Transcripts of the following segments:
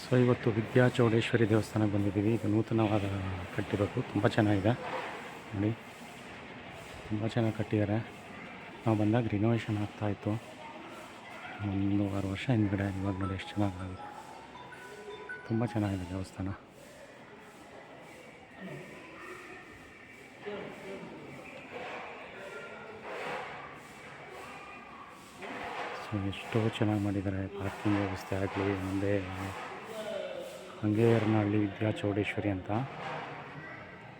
So ಇವತ್ತು ವಿದ್ಯಾ ಚೌಡೇಶ್ವರಿ ದೇವಸ್ಥಾನಕ್ಕೆ ಬಂದಿದ್ದೀವಿ. ಇದು ನೂತನವಾದ ಕಟ್ಟಿರೋದು, ತುಂಬ ಚೆನ್ನಾಗಿದೆ ನೋಡಿ, ತುಂಬ ಚೆನ್ನಾಗಿ ಕಟ್ಟಿದ್ದಾರೆ. ನಾವು ಬಂದಾಗ ರಿನೋವೇಷನ್ ಆಗ್ತಾಯಿತ್ತು 1-2 ವರ್ಷ ಹಿಂದ್ಗಡೆ. ಇವಾಗ ನೋಡಿ ಎಷ್ಟು ಚೆನ್ನಾಗಿದೆ, ತುಂಬ ಚೆನ್ನಾಗಿದೆ ದೇವಸ್ಥಾನ. ಸೊ ಎಷ್ಟೋ ಚೆನ್ನಾಗಿ ಮಾಡಿದ್ದಾರೆ, ಪಾರ್ಕಿಂಗ್ ವ್ಯವಸ್ಥೆ ಆಗಲಿ. ಮುಂದೆ ಹಂಗೇರ್ನಹಳ್ಳಿ ವಿದ್ಯಾ ಚೌಡೇಶ್ವರಿ ಅಂತ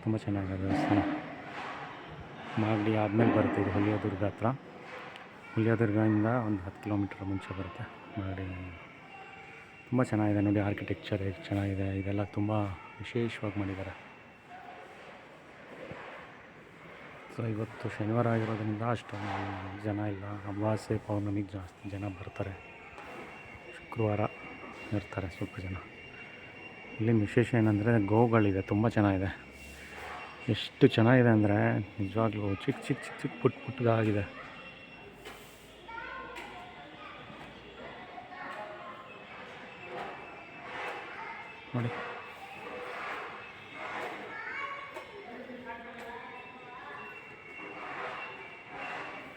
ತುಂಬ ಚೆನ್ನಾಗಿದೆ ದೇವಸ್ಥಾನ. ಮಾಗಡಿ ಆದಮೇಲೆ ಬರುತ್ತೆ ಇದು, ಹುಲಿಯದುರ್ಗ ಹತ್ರ. ಹುಲಿಯದುರ್ಗದಿಂದ ಒಂದು 10 ಕಿಲೋಮೀಟ್ರ್ ಮುಂಚೆ ಬರುತ್ತೆ ಮಾಗಡಿ. ತುಂಬ ಚೆನ್ನಾಗಿದೆ ನೋಡಿ, ಆರ್ಕಿಟೆಕ್ಚರ್ ಎಷ್ಟು ಚೆನ್ನಾಗಿದೆ. ಇದೆಲ್ಲ ತುಂಬ ವಿಶೇಷವಾಗಿ ಮಾಡಿದ್ದಾರೆ. ಸೊ ಇವತ್ತು ಶನಿವಾರ ಆಗಿರೋದ್ರಿಂದ ಅಷ್ಟೊಂದು ಜನ ಇಲ್ಲ. ಅಮಾವಾಸ್ಯೆ ಪೌರ್ಣಮಿಗೆ ಜಾಸ್ತಿ ಜನ ಬರ್ತಾರೆ, ಶುಕ್ರವಾರ ಇರ್ತಾರೆ ಸ್ವಲ್ಪ ಜನ. ಇಲ್ಲಿ ವಿಶೇಷ ಏನಂದರೆ ಗೋಗಳಿದೆ, ತುಂಬ ಚೆನ್ನಾಗಿದೆ. ಎಷ್ಟು ಚೆನ್ನಾಗಿದೆ ಅಂದರೆ ನಿಜವಾಗ್ಲೂ ಚಿಕ್ಕ ಚಿಕ್ಕ ಚಿಕ್ಕ ಚಿಕ್ಕ ಪುಟ್ಟ ಪುಟ್ಟದಾಗಿದೆ ನೋಡಿ.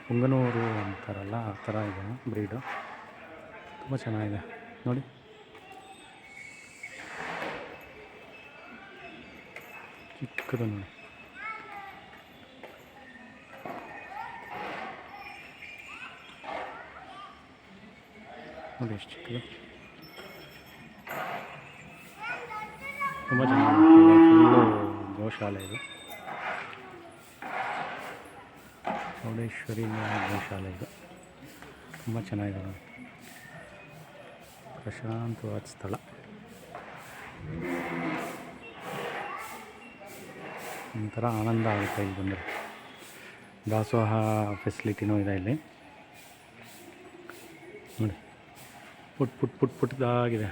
ಪುಂಗನೂರು ಅಂತಾರಲ್ಲ ಆ ಥರ ಇದೆ ಬ್ರೀಡು, ತುಂಬ ಚೆನ್ನಾಗಿದೆ ನೋಡಿ. ಚಿಕ್ಕದು ನೋಡಿ, ನೋಡಿ ಎಷ್ಟು ಚಿಕ್ಕದು, ತುಂಬ ಚೆನ್ನಾಗಿದೆ. ಫುಲ್ಲು ಗೋಶಾಲೆ ಇದು, ಚೌಡೇಶ್ವರಿ ಗೋಶಾಲೆ ಇದು, ತುಂಬ ಚೆನ್ನಾಗಿದೆ ನೋಡಿ. ಪ್ರಶಾಂತವಾದ ಸ್ಥಳ. ಒಂಥರ ಆನಂದ ಆಗುತ್ತೆ ಇಲ್ಲಿ ಬಂದರೆ. ದಾಸೋಹ ಫೆಸಿಲಿಟಿನೂ ಇದೆ ಇಲ್ಲಿ ನೋಡಿ, ಪುಟ್ಟದಾಗಿದೆ.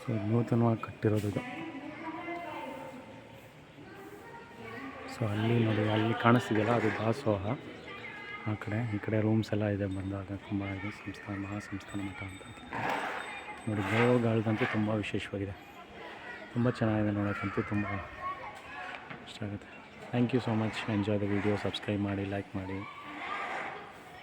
ಸೊ ನೂತನವಾಗಿ ಕಟ್ಟಿರೋದು. ಸೊ ಅಲ್ಲಿ ನೋಡಿ, ಅಲ್ಲಿ ಕಾಣಿಸ್ತಿದೆಯಲ್ಲ ಅದು ದಾಸೋಹ. ಆ ಕಡೆ ಈ ಕಡೆ ರೂಮ್ಸ್ ಎಲ್ಲ ಇದೆ. ಬಂದಾಗ ತುಂಬ ಇದೆ ಸಂಸ್ಥಾನ, ಮಹಾಸಂಸ್ಥಾನ ಮಠ ಅಂತ ನೋಡಿ. ಗೋವುಗಳದಂತೂ ತುಂಬ ವಿಶೇಷವಾಗಿದೆ, ತುಂಬ ಚೆನ್ನಾಗಿದೆ ನೋಡೋಕ್ಕಂತೂ, ತುಂಬ ಇಷ್ಟ ಆಗುತ್ತೆ. Thank you so much. Enjoy the video. Subscribe ಮಾಡಿ, ಲೈಕ್ ಮಾಡಿ.